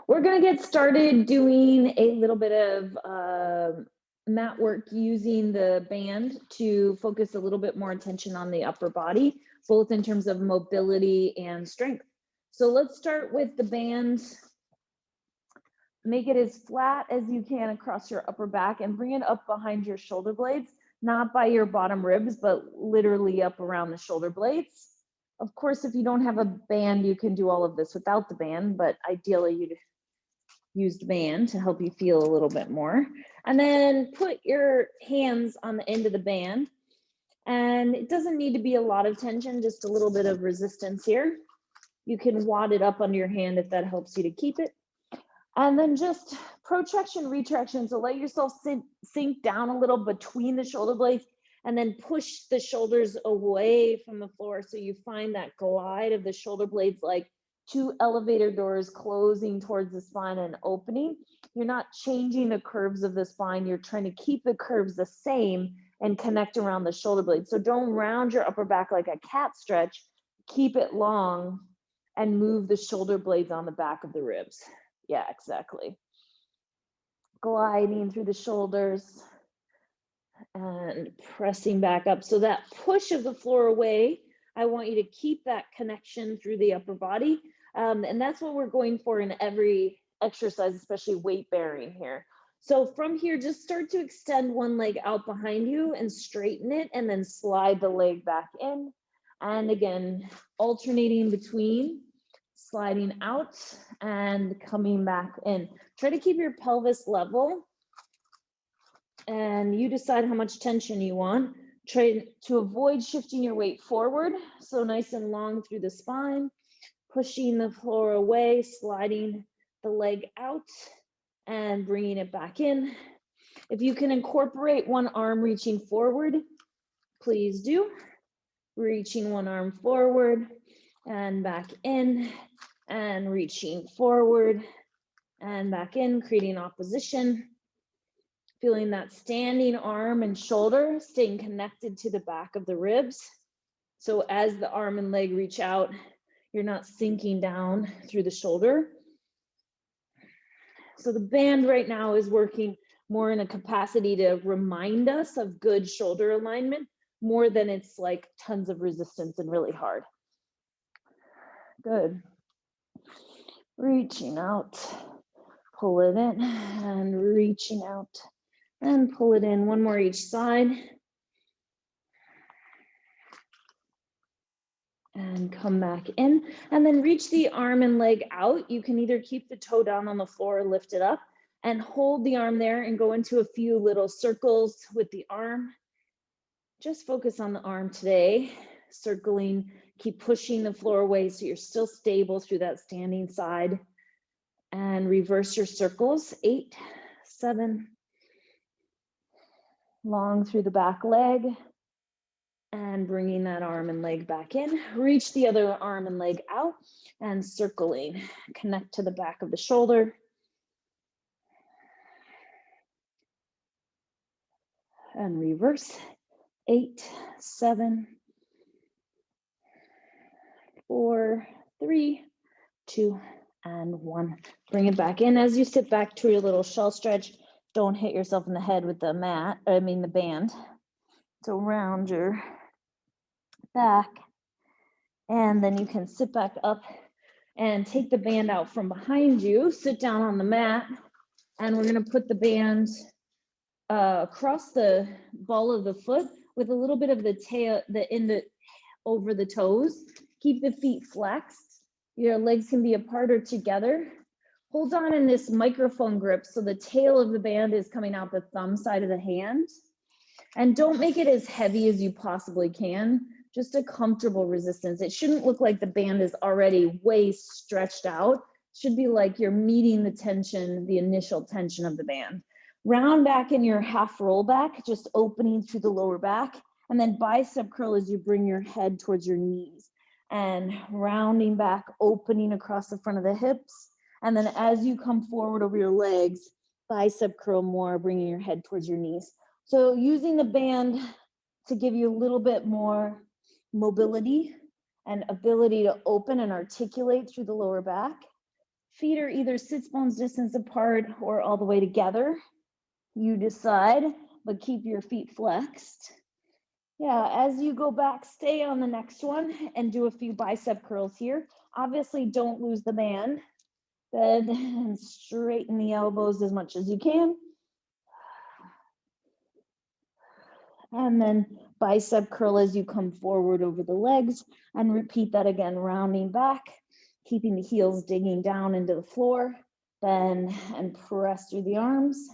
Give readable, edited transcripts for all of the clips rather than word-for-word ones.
We're gonna get started doing a little bit of mat work using the band to focus a little bit more attention on the upper body, both in terms of mobility and strength. So let's start with the band. Make it as flat as you can across your upper back and bring it up behind your shoulder blades, not by your bottom ribs, but literally up around the shoulder blades. Of course, if you don't have a band, you can do all of this without the band, but ideally you'd use the band to help you feel a little bit more. And then put your hands on the end of the band. And it doesn't need to be a lot of tension, just a little bit of resistance here. You can wad it up under your hand if that helps you to keep it. And then just protraction, retraction. So let yourself sink down a little between the shoulder blades and then push the shoulders away from the floor. So you find that glide of the shoulder blades like two elevator doors closing towards the spine and opening. You're not changing the curves of the spine. You're trying to keep the curves the same and connect around the shoulder blades. So don't round your upper back like a cat stretch. Keep it long and move the shoulder blades on the back of the ribs. Yeah, exactly. Gliding through the shoulders and pressing back up. So that push of the floor away, I want you to keep that connection through the upper body. And that's what we're going for in every exercise, especially weight bearing here. So from here, just start to extend one leg out behind you and straighten it, and then slide the leg back in. And again, alternating between sliding out and coming back in. Try to keep your pelvis level, and you decide how much tension you want. Try to avoid shifting your weight forward, so nice and long through the spine, pushing the floor away, sliding the leg out and bringing it back in. If you can incorporate one arm reaching forward, please do. Reaching one arm forward and back in, and reaching forward and back in, creating opposition. Feeling that standing arm and shoulder, staying connected to the back of the ribs. So as the arm and leg reach out, you're not sinking down through the shoulder. So the band right now is working more in a capacity to remind us of good shoulder alignment, more than it's like tons of resistance and really hard. Good. Reaching out, pull it in, and reaching out and pull it in. One more each side. And come back in, and then reach the arm and leg out. You can either keep the toe down on the floor or lift it up and hold the arm there and go into a few little circles with the arm. Just focus on the arm today, circling, keep pushing the floor away so you're still stable through that standing side. And reverse your circles, 8, 7, long through the back leg, and bringing that arm and leg back in. Reach the other arm and leg out and circling. Connect to the back of the shoulder. And reverse, 8, 7, 4, 3, 2, and 1. Bring it back in. As you sit back to your little shell stretch, don't hit yourself in the head with the the band. So round your back, and then you can sit back up and take the band out from behind you. Sit down on the mat, and we're going to put the band across the ball of the foot with a little bit of the tail, over the toes. Keep the feet flexed. Your legs can be apart or together. Hold on in this microphone grip so the tail of the band is coming out the thumb side of the hand. And don't make it as heavy as you possibly can. Just a comfortable resistance. It shouldn't look like the band is already way stretched out. It should be like you're meeting the tension, the initial tension of the band. Round back in your half roll back, just opening through the lower back, and then bicep curl as you bring your head towards your knees, and rounding back, opening across the front of the hips. And then as you come forward over your legs, bicep curl more, bringing your head towards your knees. So using the band to give you a little bit more mobility and ability to open and articulate through the lower back. Feet are either sits bones distance apart or all the way together. You decide, but keep your feet flexed. Yeah, as you go back, stay on the next one and do a few bicep curls here. Obviously, don't lose the band. Bend and straighten the elbows as much as you can. And then bicep curl as you come forward over the legs, and repeat that again, rounding back, keeping the heels digging down into the floor. Bend and press through the arms,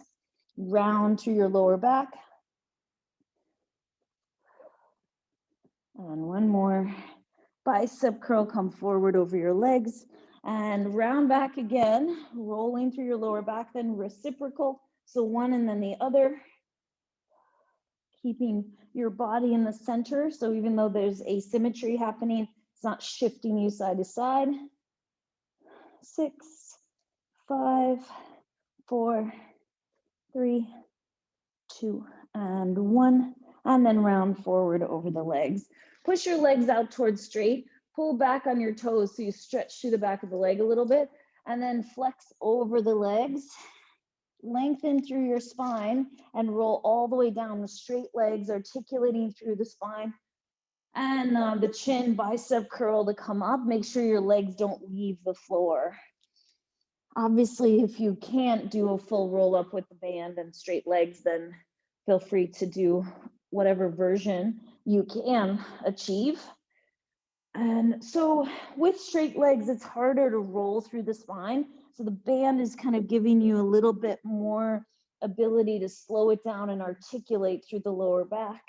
round through your lower back. And one more. Bicep curl, come forward over your legs and round back again, rolling through your lower back, then reciprocal. So one and then the other, keeping your body in the center. So even though there's asymmetry happening, it's not shifting you side to side. 6, 5, 4, 3, 2, and 1. And then round forward over the legs. Push your legs out towards straight. Pull back on your toes so you stretch through the back of the leg a little bit. And then flex over the legs. Lengthen through your spine and roll all the way down with straight legs, articulating through the spine. And the chin bicep curl to come up. Make sure your legs don't leave the floor. Obviously, if you can't do a full roll up with the band and straight legs, then feel free to do whatever version you can achieve. And so with straight legs, it's harder to roll through the spine. So the band is kind of giving you a little bit more ability to slow it down and articulate through the lower back.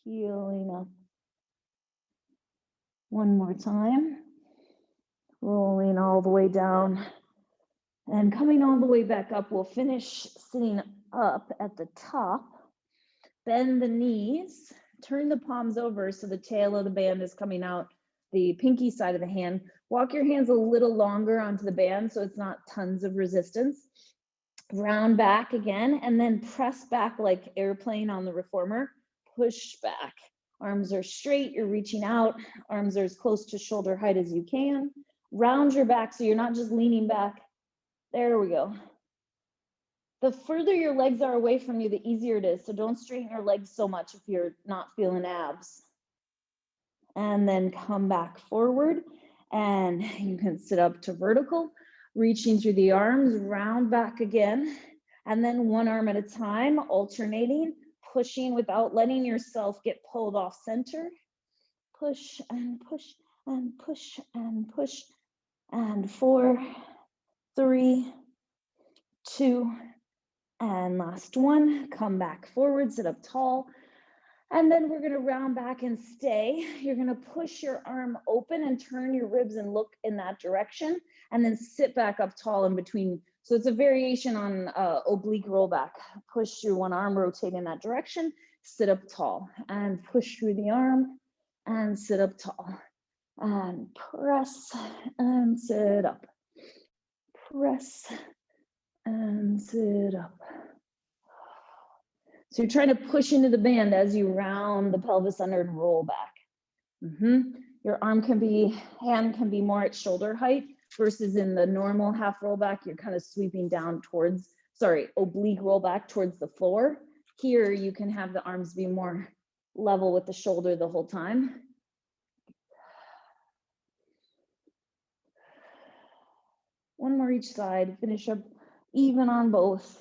Peeling up. One more time. Rolling all the way down. And coming all the way back up, we'll finish sitting up at the top. Bend the knees, turn the palms over so the tail of the band is coming out the pinky side of the hand. Walk your hands a little longer onto the band so it's not tons of resistance. Round back again, and then press back like airplane on the reformer. Push back. Arms are straight, you're reaching out. Arms are as close to shoulder height as you can. Round your back so you're not just leaning back. There we go. The further your legs are away from you, the easier it is. So don't straighten your legs so much if you're not feeling abs. And then come back forward and you can sit up to vertical, reaching through the arms, round back again. And then one arm at a time, alternating, pushing without letting yourself get pulled off center. Push and push and push and push. And 4, 3, 2, and last one. Come back forward, sit up tall. And then we're gonna round back and stay. You're gonna push your arm open and turn your ribs and look in that direction, and then sit back up tall in between. So it's a variation on oblique rollback. Push through one arm, rotate in that direction, sit up tall, and push through the arm, and sit up tall. And press, and sit up. Press, and sit up. So you're trying to push into the band as you round the pelvis under and roll back. Your hand can be more at shoulder height versus in the normal half rollback, you're kind of sweeping down towards, oblique rollback towards the floor. Here, you can have the arms be more level with the shoulder the whole time. One more each side, finish up even on both.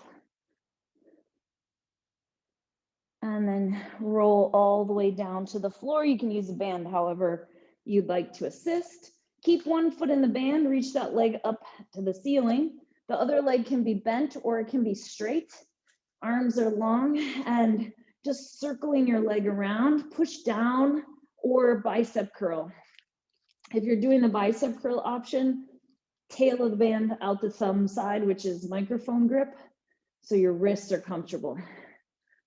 And then roll all the way down to the floor. You can use a band however you'd like to assist. Keep one foot in the band, reach that leg up to the ceiling. The other leg can be bent or it can be straight. Arms are long and just circling your leg around, push down or bicep curl. If you're doing the bicep curl option, tail of the band out the thumb side, which is microphone grip, so your wrists are comfortable.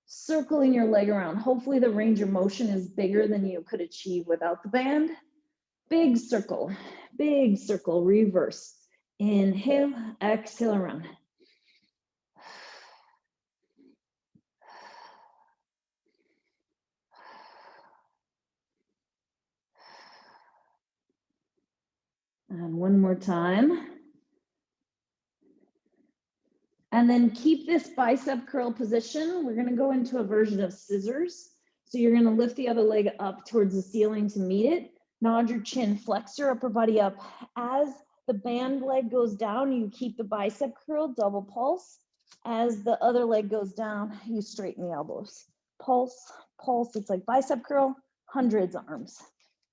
Circling your leg around. Hopefully the range of motion is bigger than you could achieve without the band. Big circle, reverse. Inhale, exhale around. And one more time. And then keep this bicep curl position. We're gonna go into a version of scissors. So you're gonna lift the other leg up towards the ceiling to meet it. Nod your chin, flex your upper body up. As the band leg goes down, you keep the bicep curl, double pulse. As the other leg goes down, you straighten the elbows. Pulse, pulse, it's like bicep curl, hundreds arms.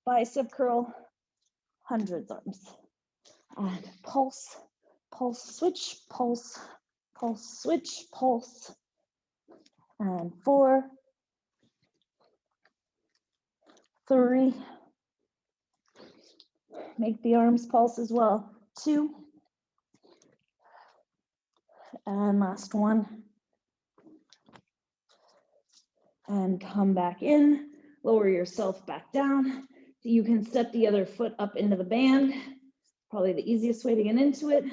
Bicep curl, hundreds arms. And pulse, pulse, switch, pulse, pulse, switch, pulse. And 4, 3, make the arms pulse as well. 2, and last one. And come back in, lower yourself back down. You can step the other foot up into the band, probably the easiest way to get into it,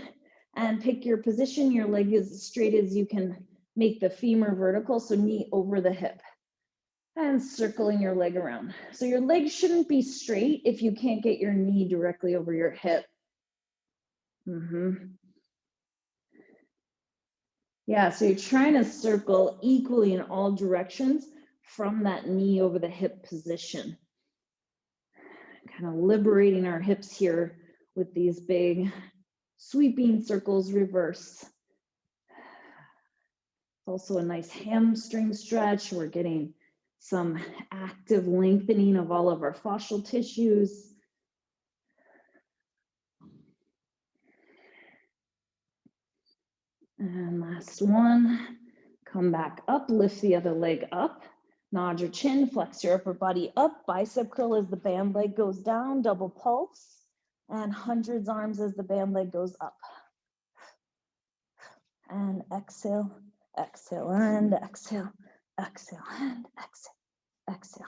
and pick your position. Your leg is as straight as you can make the femur vertical, so knee over the hip. And circling your leg around. So your leg shouldn't be straight if you can't get your knee directly over your hip. Yeah, so you're trying to circle equally in all directions from that knee over the hip position. Kind of liberating our hips here with these big sweeping circles reverse. It's also a nice hamstring stretch. We're getting some active lengthening of all of our fascial tissues. And last one, come back up, lift the other leg up, nod your chin, flex your upper body up, bicep curl as the band leg goes down, double pulse, and hundreds arms as the band leg goes up. And exhale, exhale, and exhale, exhale, and exhale, exhale.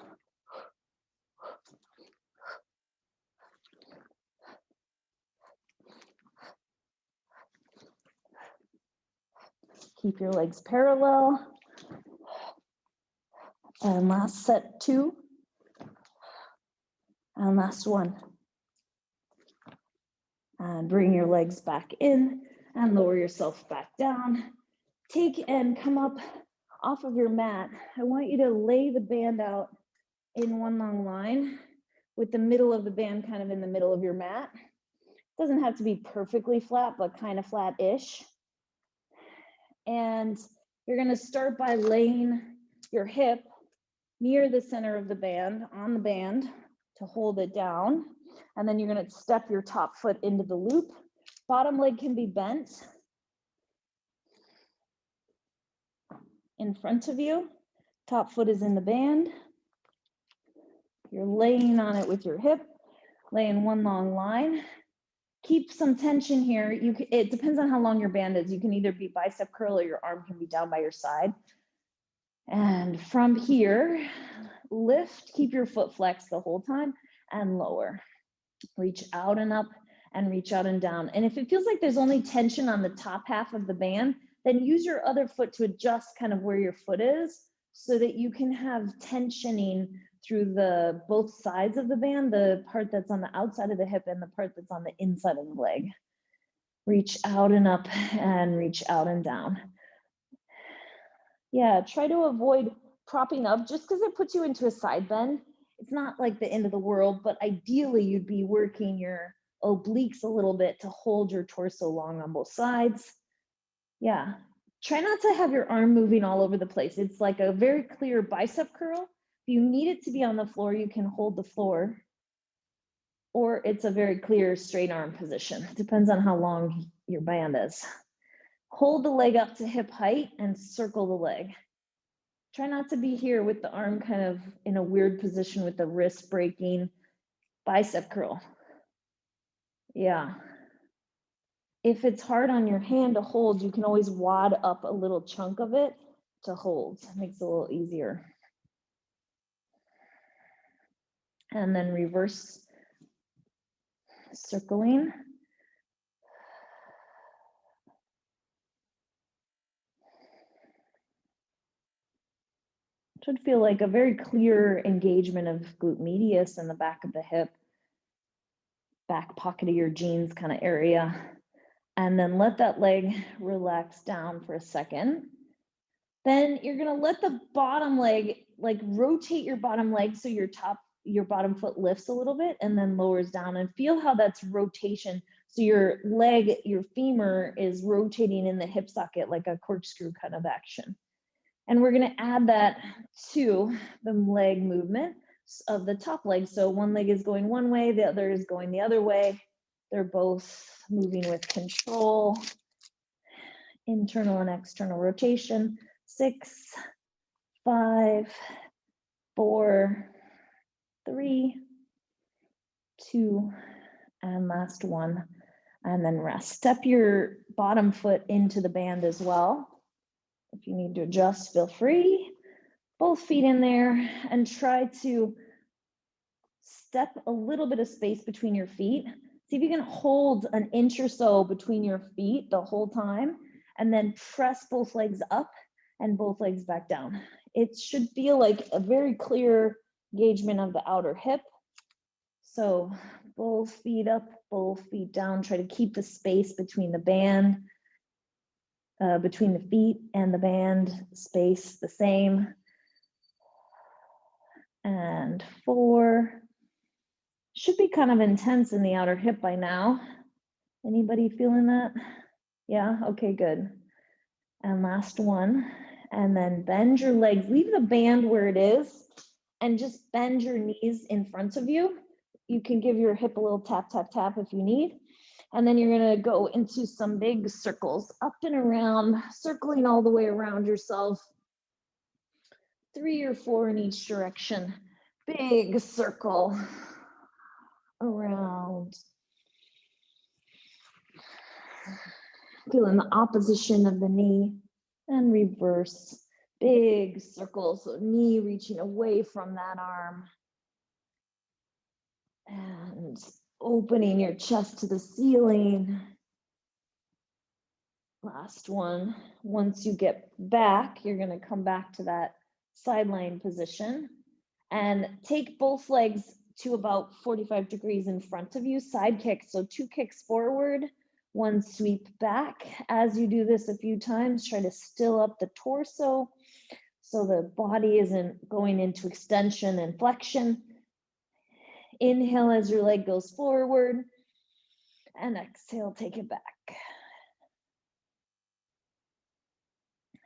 Keep your legs parallel. And last set, 2. And last one. And bring your legs back in and lower yourself back down. Take and come up off of your mat. I want you to lay the band out in one long line with the middle of the band kind of in the middle of your mat. It doesn't have to be perfectly flat, but kind of flat-ish. And you're gonna start by laying your hip near the center of the band, on the band, to hold it down. And then you're gonna step your top foot into the loop. Bottom leg can be bent in front of you. Top foot is in the band. You're laying on it with your hip, laying one long line. Keep some tension here. It depends on how long your band is. You can either be bicep curl or your arm can be down by your side. And from here, lift, keep your foot flexed the whole time and lower. Reach out and up and reach out and down. And if it feels like there's only tension on the top half of the band, then use your other foot to adjust kind of where your foot is so that you can have tensioning through both sides of the band, the part that's on the outside of the hip and the part that's on the inside of the leg. Reach out and up and reach out and down. Yeah, try to avoid propping up just because it puts you into a side bend. It's not like the end of the world, but ideally you'd be working your obliques a little bit to hold your torso long on both sides. Yeah, try not to have your arm moving all over the place. It's like a very clear bicep curl. If you need it to be on the floor, you can hold the floor. Or it's a very clear straight arm position. It depends on how long your band is. Hold the leg up to hip height and circle the leg. Try not to be here with the arm kind of in a weird position with the wrist breaking. Bicep curl. Yeah. If it's hard on your hand to hold, you can always wad up a little chunk of it to hold. It makes it a little easier. And then reverse circling. Should feel like a very clear engagement of glute medius in the back of the hip. back pocket of your jeans kind of area. And then let that leg relax down for a second. Then you're gonna let the bottom leg, like rotate your bottom leg so your bottom foot lifts a little bit and then lowers down, and feel how that's rotation. So your leg, your femur is rotating in the hip socket like a corkscrew kind of action. And we're gonna add that to the leg movement of the top leg. So one leg is going one way, the other is going the other way. They're both moving with control, internal and external rotation. 6, 5, 4, 3, 2, and last one, and then rest. Step your bottom foot into the band as well. If you need to adjust, feel free. Both feet in there, and try to step a little bit of space between your feet. See if you can hold an inch or so between your feet the whole time, and then press both legs up and both legs back down. It should feel like a very clear engagement of the outer hip. So both feet up, both feet down. Try to keep the space between the band, between the feet and the band space the same. And 4. Should be kind of intense in the outer hip by now. Anybody feeling that? Yeah, okay, good. And last one. And then bend your legs, leave the band where it is, and just bend your knees in front of you. You can give your hip a little tap, tap, tap if you need. And then you're gonna go into some big circles, up and around, circling all the way around yourself. 3 or 4 in each direction. Big circle around. Feeling the opposition of the knee, and reverse. Big circle, so knee reaching away from that arm. And opening your chest to the ceiling. Last one. Once you get back, you're going to come back to that sideline position and take both legs to about 45 degrees in front of you, side kick. So 2 kicks forward, 1 sweep back. As you do this a few times, try to still up the torso so the body isn't going into extension and flexion. Inhale as your leg goes forward, and exhale, take it back.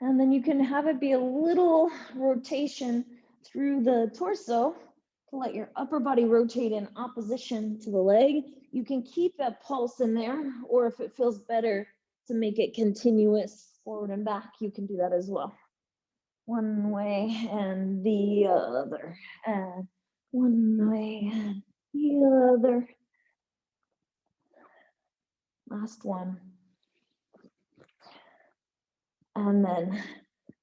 And then you can have it be a little rotation through the torso to let your upper body rotate in opposition to the leg. You can keep that pulse in there, or if it feels better to make it continuous forward and back, you can do that as well. One way and the other, and one way and the other. Last one. And then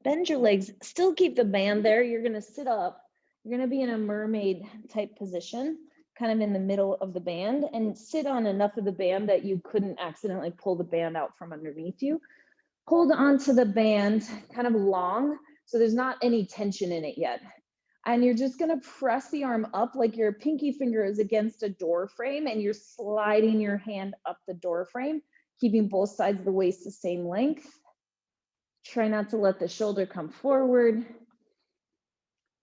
bend your legs, still keep the band there. You're gonna sit up. You're gonna be in a mermaid type position, kind of in the middle of the band, and sit on enough of the band that you couldn't accidentally pull the band out from underneath you. Hold onto the band kind of long, so there's not any tension in it yet. And you're just gonna press the arm up like your pinky finger is against a door frame, and you're sliding your hand up the door frame, keeping both sides of the waist the same length. Try not to let the shoulder come forward.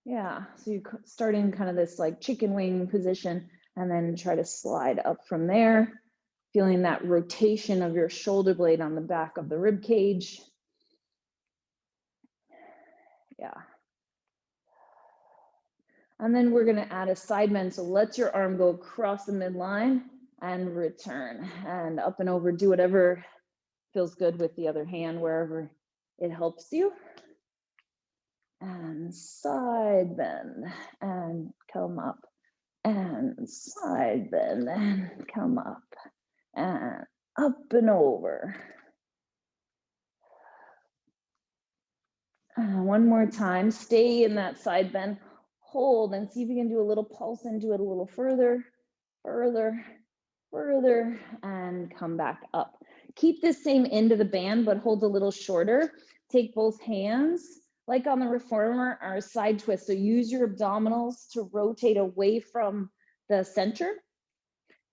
Yeah, so you start in kind of this like chicken wing position, and then try to slide up from there, feeling that rotation of your shoulder blade on the back of the rib cage. Yeah. And then we're gonna add a side bend, so let your arm go across the midline and return, and up and over. Do whatever feels good with the other hand, wherever it helps you. And side bend and come up, and side bend and come up, and up and over. One more time, stay in that side bend, hold, and see if you can do a little pulse into it a little further, further, further, and come back up. Keep the same end of the band, but hold a little shorter. Take both hands, like on the reformer, our side twist. So use your abdominals to rotate away from the center.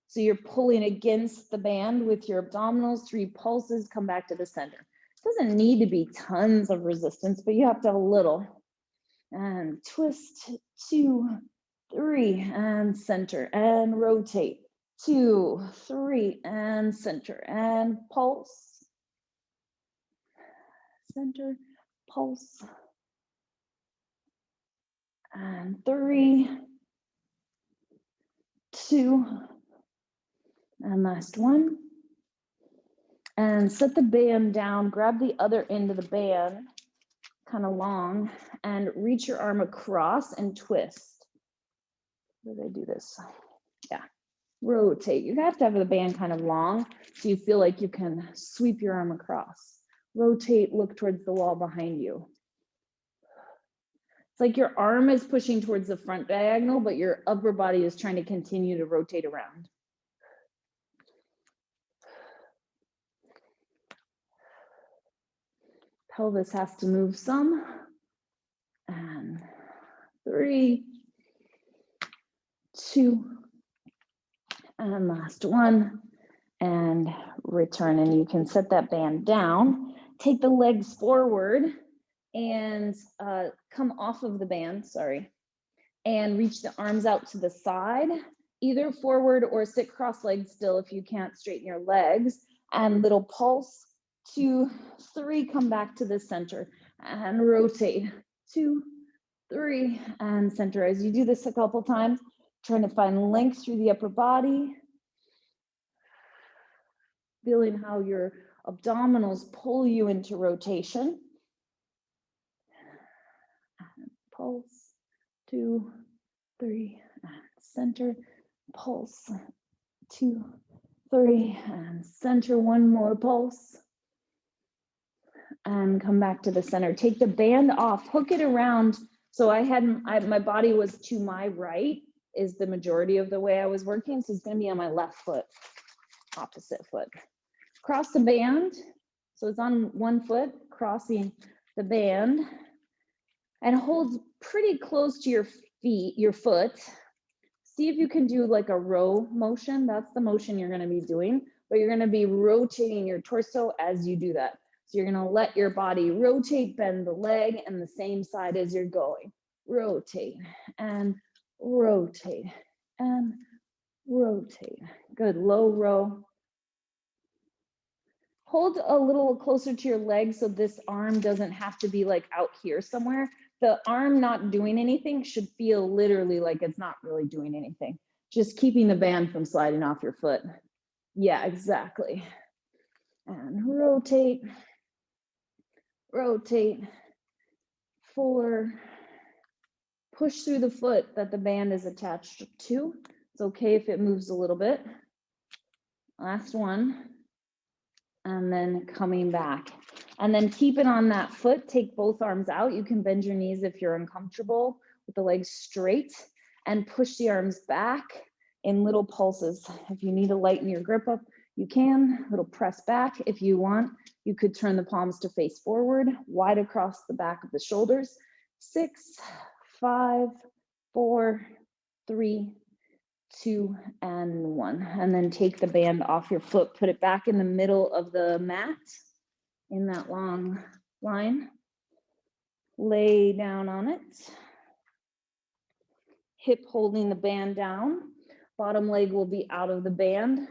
So you're pulling against the band with your abdominals, 3 pulses, come back to the center. It doesn't need to be tons of resistance, but you have to have a little. And twist, 2, 3, and center, and rotate, 2, 3, and center, and pulse, center, pulse, and 3, 2, and last one. And set the band down, grab the other end of the band, kind of long, and reach your arm across and twist. Where did I do this? Yeah, rotate. You have to have the band kind of long so you feel like you can sweep your arm across. Rotate, look towards the wall behind you. It's like your arm is pushing towards the front diagonal, but your upper body is trying to continue to rotate around. Pelvis has to move some. And 3, 2, and last one. And return. And you can set that band down. Take the legs forward and come off of the band, sorry. And reach the arms out to the side, either forward or sit cross-legged still if you can't straighten your legs. And little pulse, 2, 3, come back to the center and rotate, 2, 3, and center. As you do this a couple times, trying to find length through the upper body, feeling how your abdominals pull you into rotation. And pulse, 2, 3, and center, pulse, 2, 3, and center, one more pulse. And come back to the center. Take the band off, hook it around. So my body was to my right is the majority of the way I was working. So it's gonna be on my left foot, opposite foot. Cross the band. So it's on one foot, crossing the band, and hold pretty close to your feet, your foot. See if you can do like a row motion. That's the motion you're gonna be doing, but you're gonna be rotating your torso as you do that. So you're gonna let your body rotate, bend the leg, and the same side as you're going. Rotate, and rotate, and rotate. Good, low row. Hold a little closer to your leg so this arm doesn't have to be like out here somewhere. The arm not doing anything should feel literally like it's not really doing anything. Just keeping the band from sliding off your foot. Yeah, exactly. And rotate, rotate, 4. Push through the foot that the band is attached to. It's okay if it moves a little bit. Last one. And then coming back. And then keep it on that foot. Take both arms out. You can bend your knees if you're uncomfortable with the legs straight, and push the arms back in little pulses. If you need to lighten your grip up, you can. Little press back. If you want, you could turn the palms to face forward, wide across the back of the shoulders. 6, 5, 4, 3, 2, and 1. And then take the band off your foot, put it back in the middle of the mat in that long line. Lay down on it. Hip holding the band down. Bottom leg will be out of the band.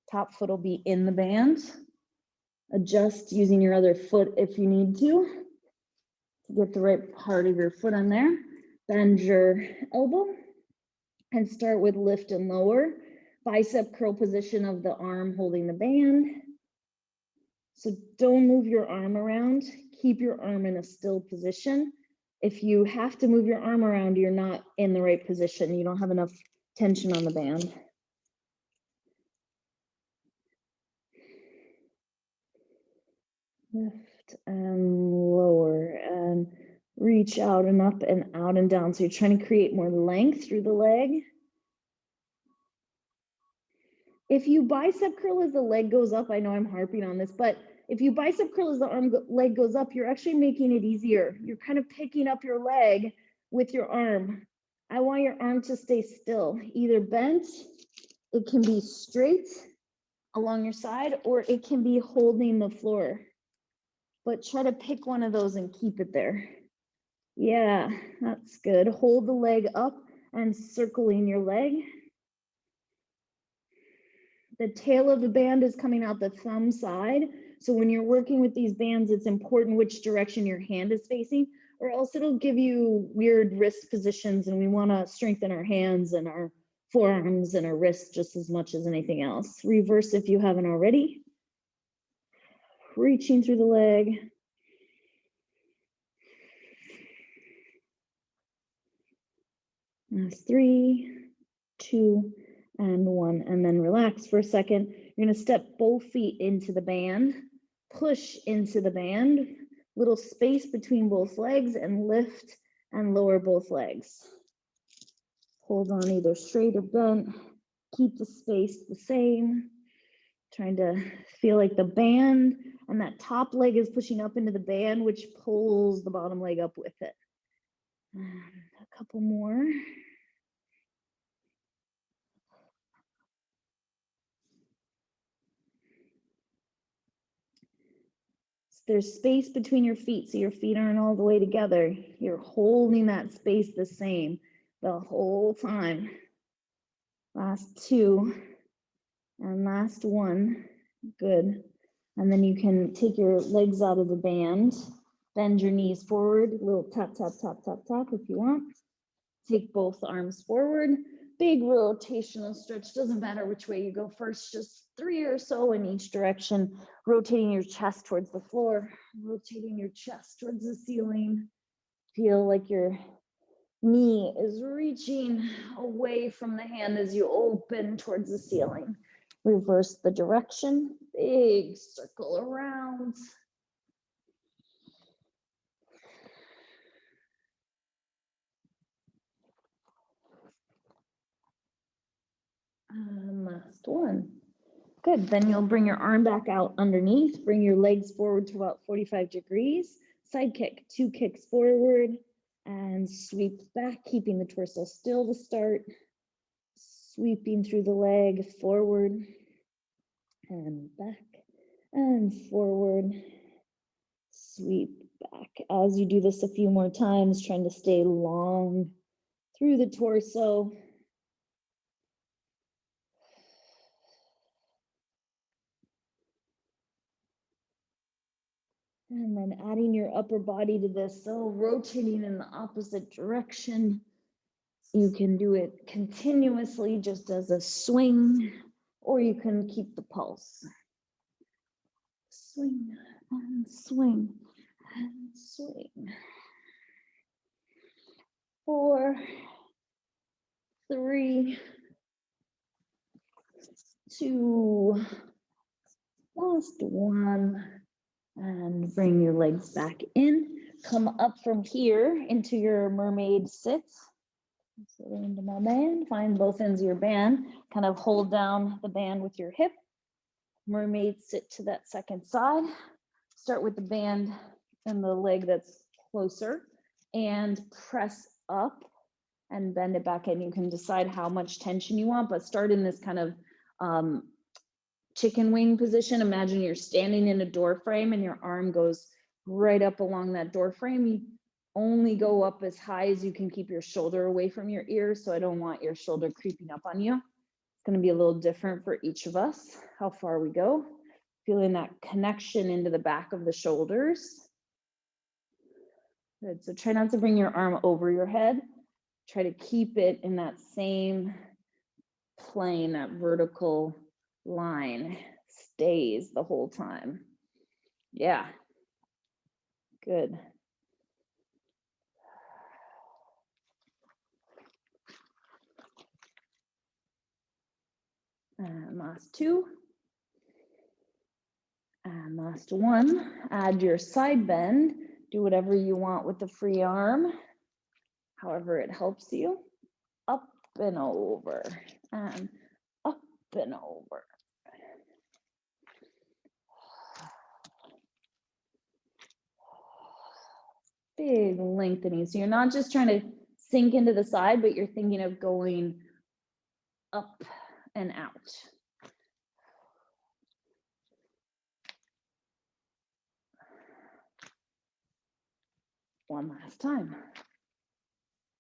Top foot will be in the band. Adjust using your other foot if you need to get the right part of your foot on there. Bend your elbow and start with lift and lower. Bicep curl position of the arm holding the band. So don't move your arm around. Keep your arm in a still position. If you have to move your arm around, you're not in the right position. You don't have enough tension on the band. Lift and lower and reach out and up and out and down. So you're trying to create more length through the leg. If you bicep curl as the leg goes up, I know I'm harping on this, but if you bicep curl as the leg goes up, you're actually making it easier. You're kind of picking up your leg with your arm. I want your arm to stay still, either bent It can be straight along your side, or it can be holding the floor. But try to pick one of those and keep it there. Yeah, that's good. Hold the leg up and circling your leg. The tail of the band is coming out the thumb side. So when you're working with these bands, it's important which direction your hand is facing, or else it'll give you weird wrist positions, and we want to strengthen our hands and our forearms and our wrists just as much as anything else. Reverse if you haven't already. Reaching through the leg. That's 3, 2, and 1. And then relax for a second. You're going to step both feet into the band, push into the band, little space between both legs, and lift and lower both legs. Hold on either straight or bent. Keep the space the same. Trying to feel like the band and that top leg is pushing up into the band, which pulls the bottom leg up with it. And a couple more. There's space between your feet, so your feet aren't all the way together. You're holding that space the same the whole time. Last 2 and last 1. Good. And then you can take your legs out of the band, bend your knees forward, a little tap, tap, tap, tap, tap if you want. Take both arms forward. Big rotational stretch. Doesn't matter which way you go first, just 3 or so in each direction. Rotating your chest towards the floor, rotating your chest towards the ceiling. Feel like your knee is reaching away from the hand as you open towards the ceiling. Reverse the direction, big circle around. Last one. Good, then you'll bring your arm back out underneath, bring your legs forward to about 45 degrees, side kick, 2 kicks forward, and sweep back, keeping the torso still to start. Sweeping through the leg, forward, and back, and forward, sweep back. As you do this a few more times, trying to stay long through the torso. And then adding your upper body to this, so rotating in the opposite direction. You can do it continuously just as a swing, or you can keep the pulse. Swing and swing and swing. 4, 3, 2, last 1. And bring your legs back in. Come up from here into your mermaid sit. Sit into my band. Find both ends of your band. Kind of hold down the band with your hip. Mermaid sit to that second side. Start with the band and the leg that's closer. And press up and bend it back in. You can decide how much tension you want, but start in this kind of chicken wing position. Imagine you're standing in a door frame and your arm goes right up along that door frame. You only go up as high as you can keep your shoulder away from your ear. So I don't want your shoulder creeping up on you. It's going to be a little different for each of us, how far we go. Feeling that connection into the back of the shoulders. Good. So try not to bring your arm over your head. Try to keep it in that same plane, that vertical line stays the whole time. Yeah, good. And last 2. And last 1. Add your side bend. Do whatever you want with the free arm, however it helps you. Up and over, and up and over. Big lengthening. So you're not just trying to sink into the side, but you're thinking of going up and out. One last time.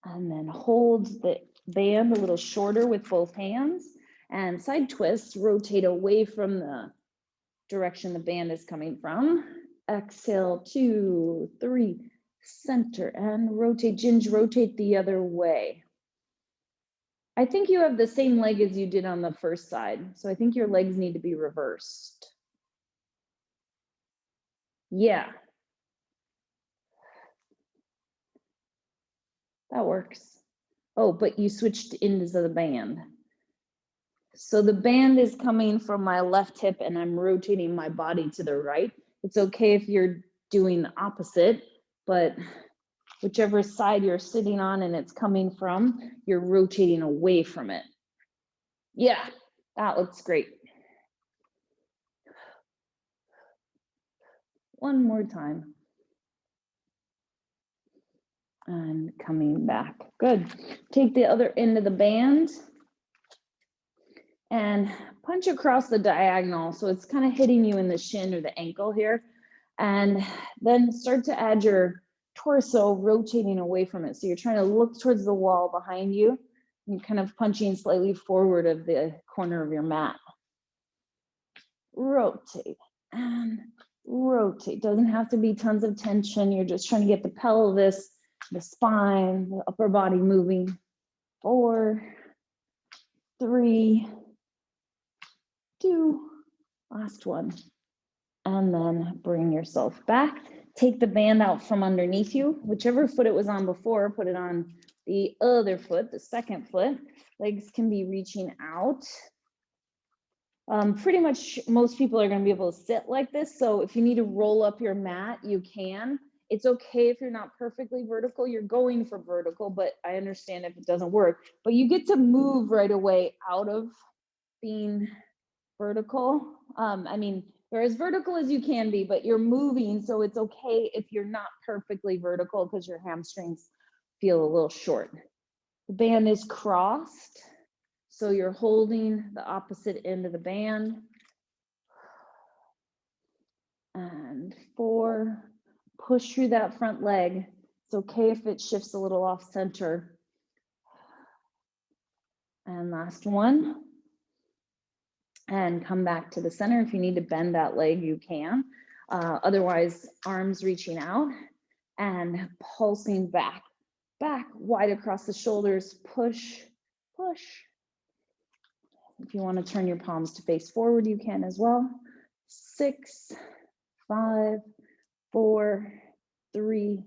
And then hold the band a little shorter with both hands and side twist, rotate away from the direction the band is coming from. Exhale, 2, 3, center and rotate. Ginge, rotate the other way. I think you have the same leg as you did on the first side. So I think your legs need to be reversed. Yeah. That works. Oh, but you switched into the band. So the band is coming from my left hip and I'm rotating my body to the right. It's okay if you're doing the opposite, but whichever side you're sitting on and it's coming from, you're rotating away from it. Yeah, that looks great. One more time. And coming back. Good. Take the other end of the band and punch across the diagonal. So it's kind of hitting you in the shin or the ankle here. And then start to add your torso rotating away from it. So you're trying to look towards the wall behind you. You're kind of punching slightly forward of the corner of your mat. Rotate and rotate. Doesn't have to be tons of tension. You're just trying to get the pelvis, the spine, the upper body moving. 4, 3, 2, last one. And then bring yourself back. Take the band out from underneath you. Whichever foot it was on before, put it on the other foot, the second foot. Legs can be reaching out. Pretty much most people are going to be able to sit like this. So if you need to roll up your mat, you can. It's okay if you're not perfectly vertical. You're going for vertical, but I understand if it doesn't work. But you get to move right away out of being vertical. I mean, you're as vertical as you can be, but you're moving. So it's okay if you're not perfectly vertical because your hamstrings feel a little short. The band is crossed. So you're holding the opposite end of the band. And 4, push through that front leg. It's okay if it shifts a little off center. And last one. And come back to the center. If you need to bend that leg, you can. Otherwise, arms reaching out and pulsing back, wide across the shoulders. Push, push. If you want to turn your palms to face forward, you can as well. 6, 5, 4, 3,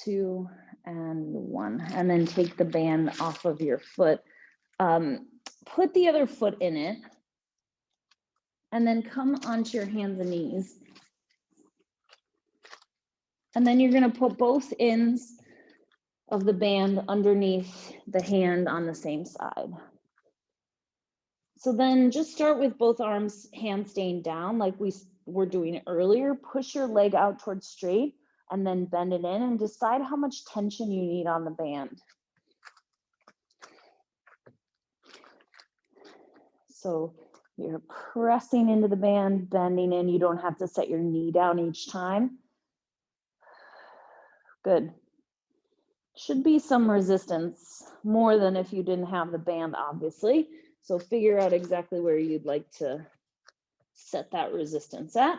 2, and 1. And then take the band off of your foot. Put the other foot in it. And then come onto your hands and knees. And then you're going to put both ends of the band underneath the hand on the same side. So then just start with both arms, hands staying down like we were doing earlier. Push your leg out towards straight and then bend it in and decide how much tension you need on the band. So you're pressing into the band, bending in. You don't have to set your knee down each time. Good. Should be some resistance, more than if you didn't have the band, obviously. So figure out exactly where you'd like to set that resistance at.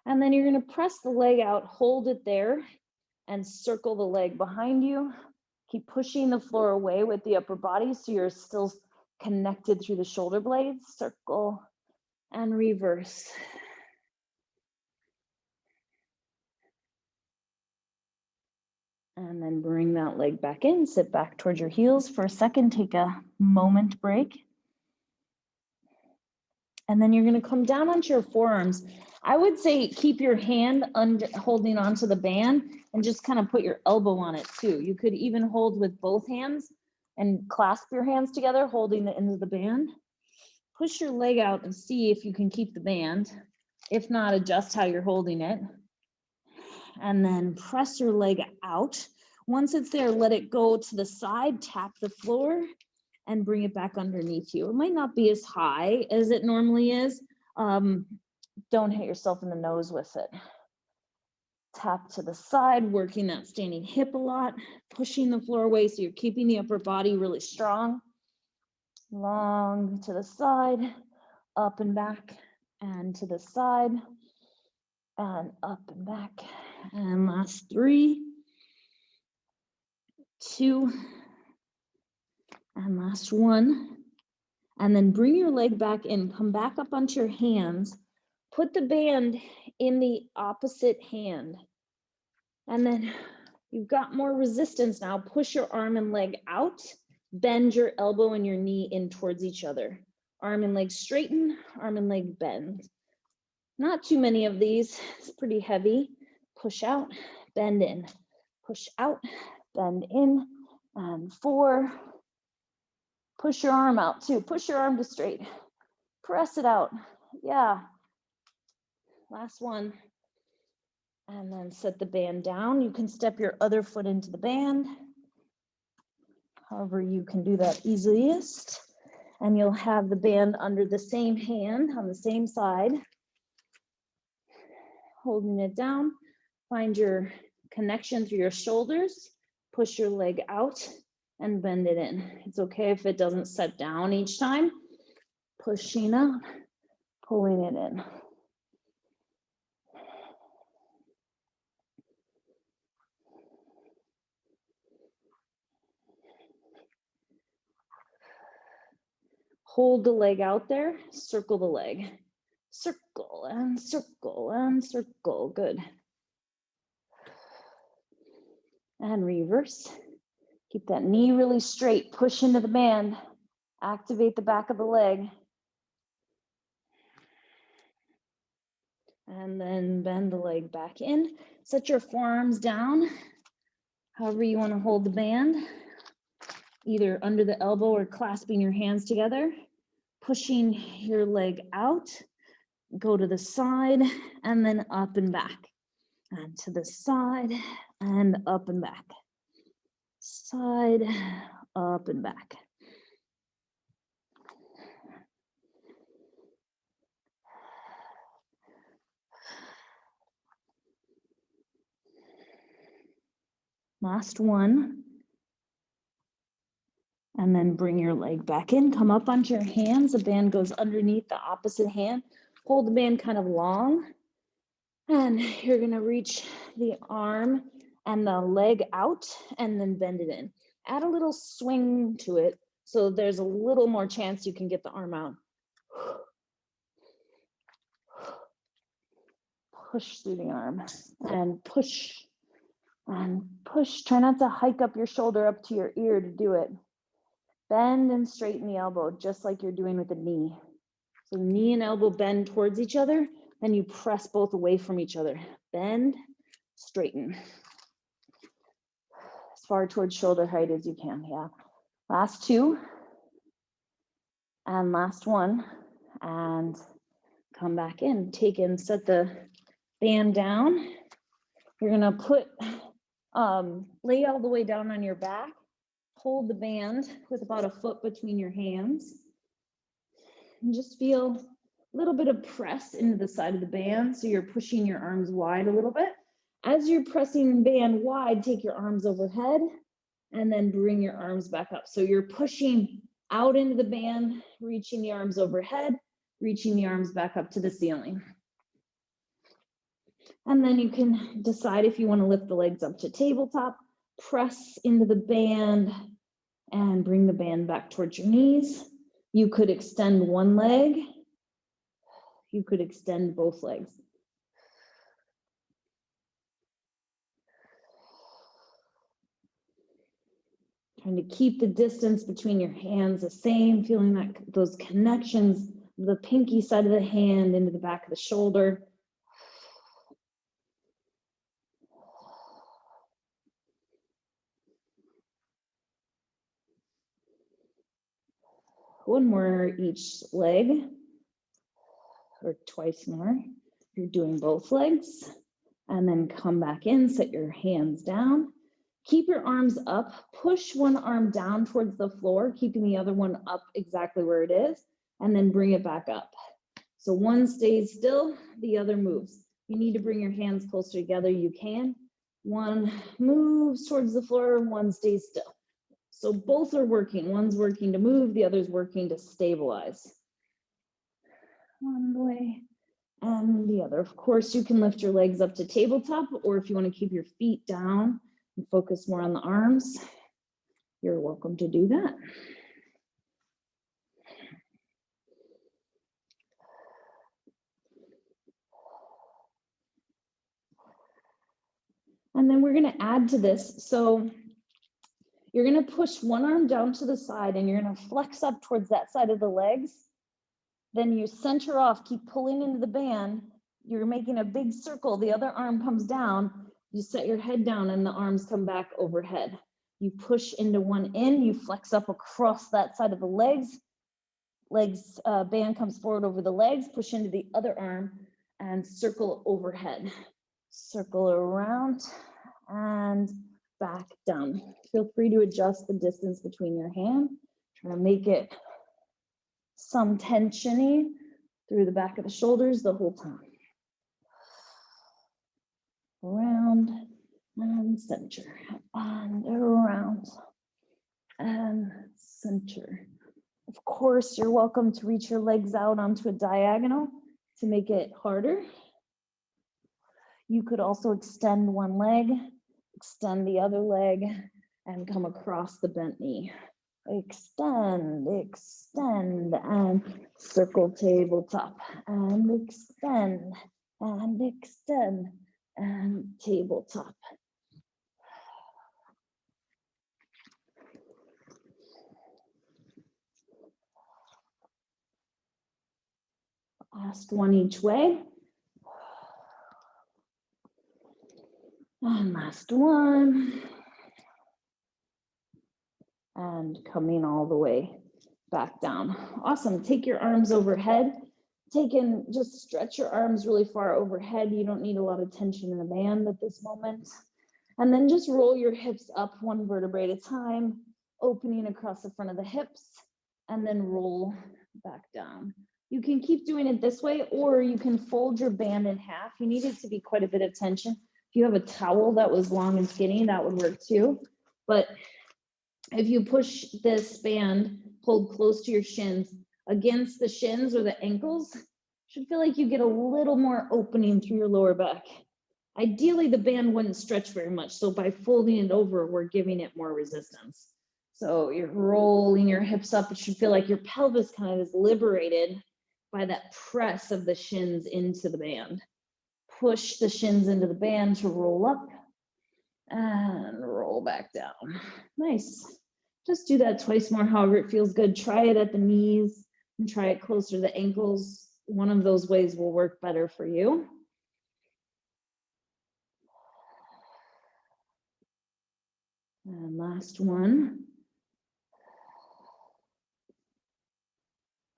And then you're going to press the leg out, hold it there, and circle the leg behind you. Keep pushing the floor away with the upper body so you're still connected through the shoulder blades. Circle and reverse. And then bring that leg back in, sit back towards your heels for a second, take a moment break. And then you're going to come down onto your forearms. I would say keep your hand holding onto the band and just kind of put your elbow on it too. You could even hold with both hands and clasp your hands together, holding the ends of the band. Push your leg out and see if you can keep the band. If not, adjust how you're holding it. And then press your leg out. Once it's there, let it go to the side, tap the floor, and bring it back underneath you. It might not be as high as it normally is. Don't hit yourself in the nose with it. Tap to the side, working that standing hip a lot, pushing the floor away so you're keeping the upper body really strong. Long to the side, up and back, and to the side, and up and back. And last 3, 2, and last 1. And then bring your leg back in, come back up onto your hands, put the band in the opposite hand. And then you've got more resistance now. Push your arm and leg out, bend your elbow and your knee in towards each other. Arm and leg straighten, arm and leg bend. Not too many of these, it's pretty heavy. Push out, bend in, push out, bend in, and 4. Push your arm out too, push your arm to straight. Press it out, yeah. Last 1. And then set the band down. You can step your other foot into the band. However you can do that easiest. And you'll have the band under the same hand on the same side. Holding it down. Find your connection through your shoulders. Push your leg out and bend it in. It's okay if it doesn't set down each time. Pushing out, pulling it in. Hold the leg out there, circle the leg. Circle and circle and circle, good. And reverse. Keep that knee really straight, push into the band. Activate the back of the leg. And then bend the leg back in. Set your forearms down, however you want to hold the band. Either under the elbow or clasping your hands together. Pushing your leg out, go to the side, and then up and back. And to the side, and up and back. Side, up and back. Last 1. And then bring your leg back in, come up onto your hands. The band goes underneath the opposite hand. Hold the band kind of long. And you're gonna reach the arm and the leg out and then bend it in. Add a little swing to it so there's a little more chance you can get the arm out. Push through the arm and push and push. Try not to hike up your shoulder up to your ear to do it. Bend and straighten the elbow, just like you're doing with the knee. So knee and elbow bend towards each other, then you press both away from each other. Bend, straighten. As far towards shoulder height as you can, yeah. Last 2. And last 1. And come back in. Take in, set the band down. You're gonna put, lay all the way down on your back. Hold the band with about a foot between your hands. And just feel a little bit of press into the side of the band. So you're pushing your arms wide a little bit. As you're pressing the band wide, take your arms overhead and then bring your arms back up. So you're pushing out into the band, reaching the arms overhead, reaching the arms back up to the ceiling. And then you can decide if you want to lift the legs up to tabletop, press into the band and bring the band back towards your knees. You could extend one leg. You could extend both legs. Trying to keep the distance between your hands the same, feeling that those connections, the pinky side of the hand into the back of the shoulder. One more each leg, or twice more. You're doing both legs, and then come back in, set your hands down. Keep your arms up, push one arm down towards the floor, keeping the other one up exactly where it is, and then bring it back up. So one stays still, the other moves. You need to bring your hands closer together, you can. One moves towards the floor, one stays still. So both are working. One's working to move, the other's working to stabilize. One way and the other. Of course, you can lift your legs up to tabletop, or if you want to keep your feet down and focus more on the arms, you're welcome to do that. And then we're going to add to this. So you're going to push one arm down to the side and you're going to flex up towards that side of the legs. Then you center off, keep pulling into the band. You're making a big circle. The other arm comes down. You set your head down and the arms come back overhead. You push into one end, you flex up across that side of the legs. Band comes forward over the legs, push into the other arm and circle overhead. Circle around and back down. Feel free to adjust the distance between your hands. Try to make it some tensiony through the back of the shoulders the whole time. Around and center, and around and center. Of course, you're welcome to reach your legs out onto a diagonal to make it harder. You could also extend one leg, extend the other leg, and come across the bent knee. Extend, extend, and circle tabletop, and extend, and tabletop. Last one each way. And last one. And coming all the way back down. Awesome. Take your arms overhead. Just stretch your arms really far overhead. You don't need a lot of tension in the band at this moment. And then just roll your hips up one vertebrae at a time, opening across the front of the hips, and then roll back down. You can keep doing it this way, or you can fold your band in half. You need it to be quite a bit of tension. If you have a towel that was long and skinny, that would work too. But if you push this band, hold close to your shins, against the shins or the ankles, should feel like you get a little more opening through your lower back. Ideally, the band wouldn't stretch very much. So by folding it over, we're giving it more resistance. So you're rolling your hips up. It should feel like your pelvis kind of is liberated by that press of the shins into the band. Push the shins into the band to roll up and roll back down. Nice. Just do that twice more, however it feels good. Try it at the knees and try it closer to the ankles. One of those ways will work better for you. And last one.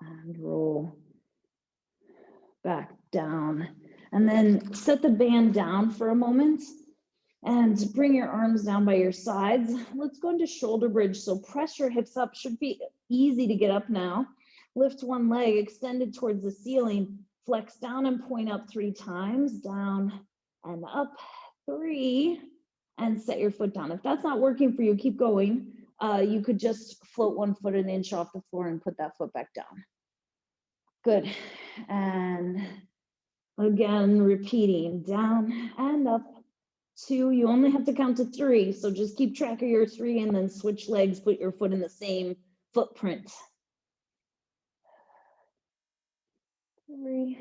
And roll back down. And then set the band down for a moment and bring your arms down by your sides. Let's go into shoulder bridge. So press your hips up. Should be easy to get up now. Lift one leg, extend it towards the ceiling. Flex down and point up 3 times. Down and up 3. And set your foot down. If that's not working for you, keep going. You could just float one foot an inch off the floor and put that foot back down. Good. And again, repeating down and up 2. You only have to count to 3. So just keep track of your 3 and then switch legs, put your foot in the same footprint. 3.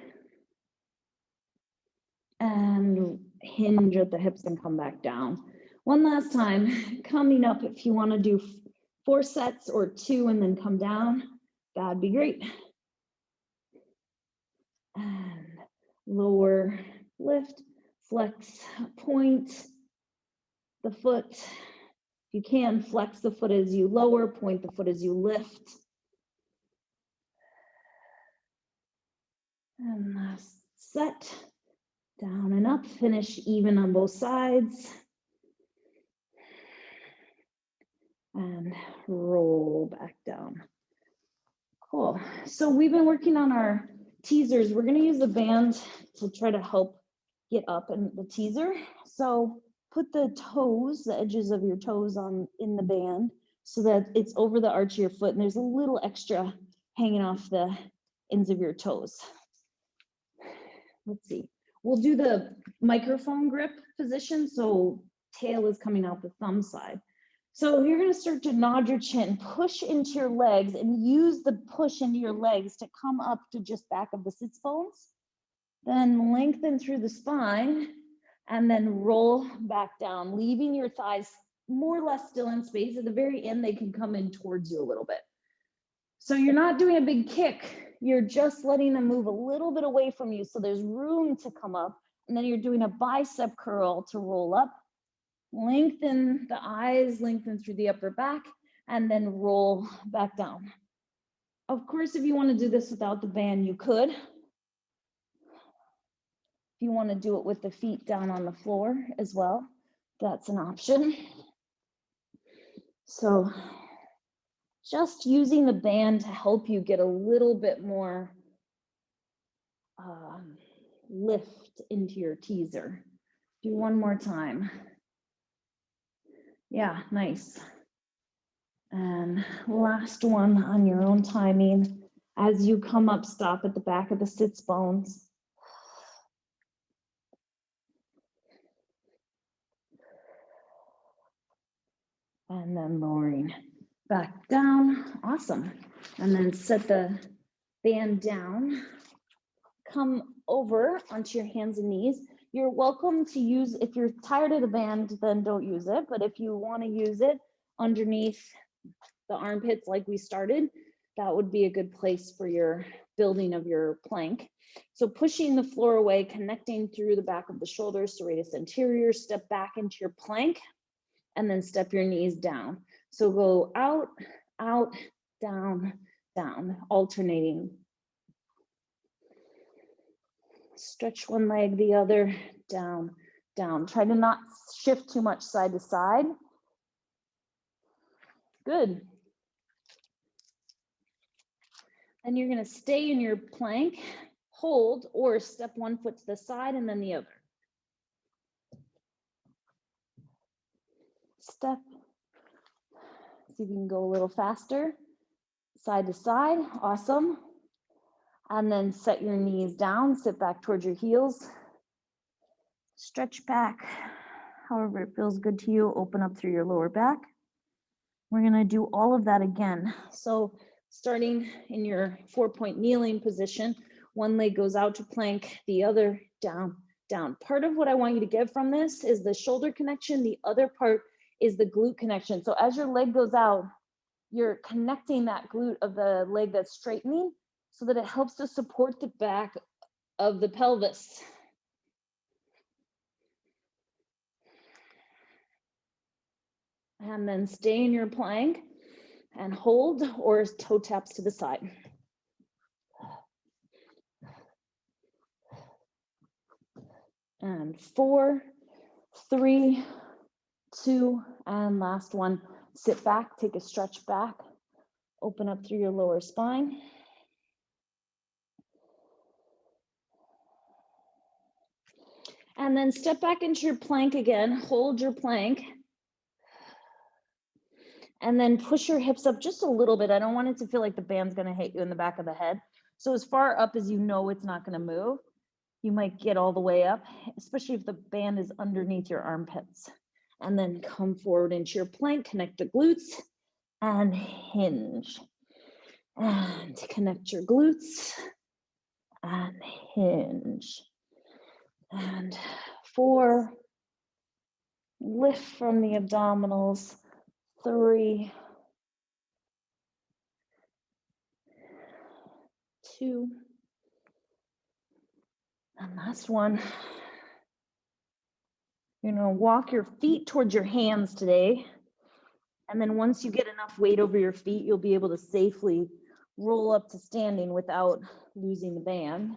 And hinge at the hips and come back down. One last time, coming up, if you want to do 4 sets or 2 and then come down, that'd be great. And lower, lift, flex, point the foot. If you can, flex the foot as you lower, point the foot as you lift. And last set. Down and up, finish even on both sides. and roll back down. Cool. So we've been working on our teasers. We're going to use the band to try to help get up in the teaser. So put the toes, the edges of your toes in the band so that it's over the arch of your foot and there's a little extra hanging off the ends of your toes. Let's see. We'll do the microphone grip position. So tail is coming out the thumb side. So you're going to start to nod your chin, push into your legs, and use the push into your legs to come up to just back of the sits bones. Then lengthen through the spine, and then roll back down, leaving your thighs more or less still in space. At the very end, they can come in towards you a little bit. So you're not doing a big kick. You're just letting them move a little bit away from you so there's room to come up. And then you're doing a bicep curl to roll up. Lengthen the eyes, lengthen through the upper back, and then roll back down. Of course, if you want to do this without the band, you could. If you want to do it with the feet down on the floor as well, that's an option. So just using the band to help you get a little bit more lift into your teaser. Do one more time. Yeah, nice. And last one on your own timing. As you come up, stop at the back of the sits bones. And then lowering back down. Awesome. And then set the band down. Come over onto your hands and knees. You're welcome to use, if you're tired of the band, then don't use it. But if you want to use it underneath the armpits like we started, that would be a good place for your building of your plank. So pushing the floor away, connecting through the back of the shoulders, serratus anterior, step back into your plank, and then step your knees down. So go out, out, down, down, alternating. Stretch one leg, the other, down, down. Try to not shift too much side to side. Good. Then you're going to stay in your plank, hold, or step one foot to the side and then the other. Step. See if you can go a little faster. Side to side. Awesome. And then set your knees down, sit back towards your heels. Stretch back, however it feels good to you. Open up through your lower back. We're going to do all of that again. So starting in your 4-point kneeling position, one leg goes out to plank, the other down, down. Part of what I want you to get from this is the shoulder connection. The other part is the glute connection. So as your leg goes out, you're connecting that glute of the leg that's straightening so that it helps to support the back of the pelvis. And then stay in your plank and hold or toe taps to the side. And 4, 3, 2, and last one. Sit back, take a stretch back, open up through your lower spine. And then step back into your plank again, hold your plank. And then push your hips up just a little bit. I don't want it to feel like the band's gonna hit you in the back of the head. So as far up as you know it's not gonna move, you might get all the way up, especially if the band is underneath your armpits. And then come forward into your plank, connect the glutes and hinge. And connect your glutes and hinge. And 4, lift from the abdominals. 3, 2, and last one. You're gonna walk your feet towards your hands today. And then once you get enough weight over your feet, you'll be able to safely roll up to standing without losing the band.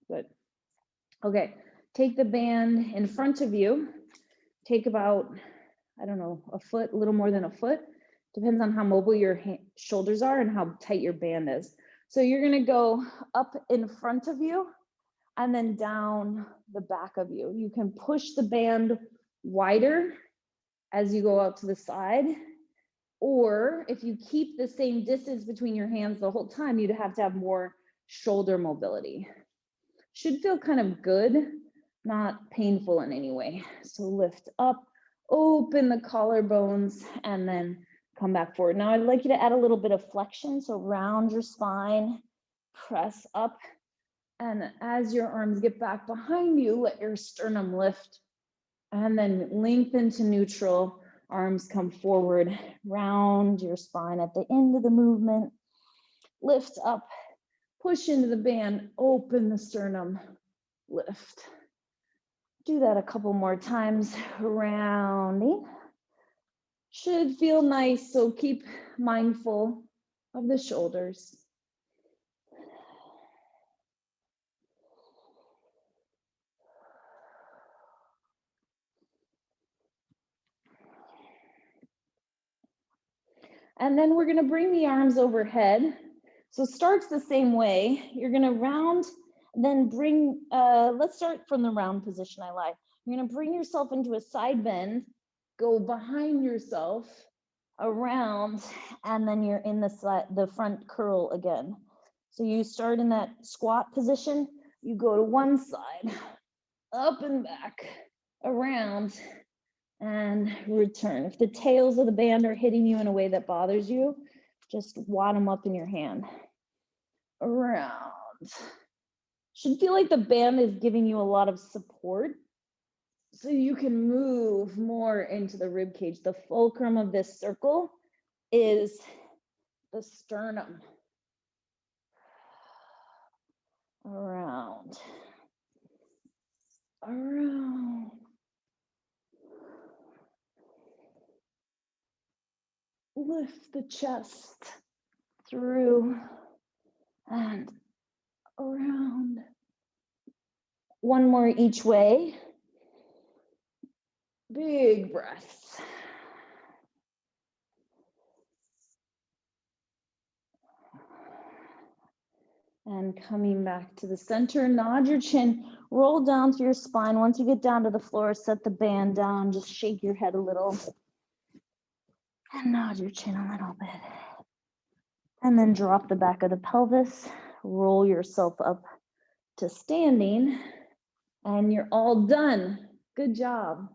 Good. Okay, Take the band in front of you. Take about, I don't know, a foot, a little more than a foot. Depends on how mobile your shoulders are and how tight your band is. So you're gonna go up in front of you and then down the back of you. You can push the band wider as you go out to the side, or if you keep the same distance between your hands the whole time, you'd have to have more shoulder mobility. Should feel kind of good, not painful in any way. So lift up, open the collarbones, and then come back forward. Now I'd like you to add a little bit of flexion, so round your spine, press up, and as your arms get back behind you, let your sternum lift, and then lengthen to neutral. Arms come forward, round your spine at the end of the movement, lift up, push into the band, open the sternum, lift. Do that a couple more times, rounding. Should feel nice, so keep mindful of the shoulders. And then we're gonna bring the arms overhead. So starts the same way. You're gonna round, then bring, let's start from the round position I like. You're gonna bring yourself into a side bend, go behind yourself, around, and then you're in the front curl again. So you start in that squat position, you go to one side, up and back, around, and return. If the tails of the band are hitting you in a way that bothers you, just wad them up in your hand. Around. Should feel like the band is giving you a lot of support, so you can move more into the rib cage. The fulcrum of this circle is the sternum. Around. Around. Lift the chest through and around. One more each way. Big breaths. And coming back to the center, nod your chin, roll down through your spine. Once you get down to the floor, set the band down, just shake your head a little. And nod your chin a little bit. And then drop the back of the pelvis, roll yourself up to standing, and you're all done. Good job.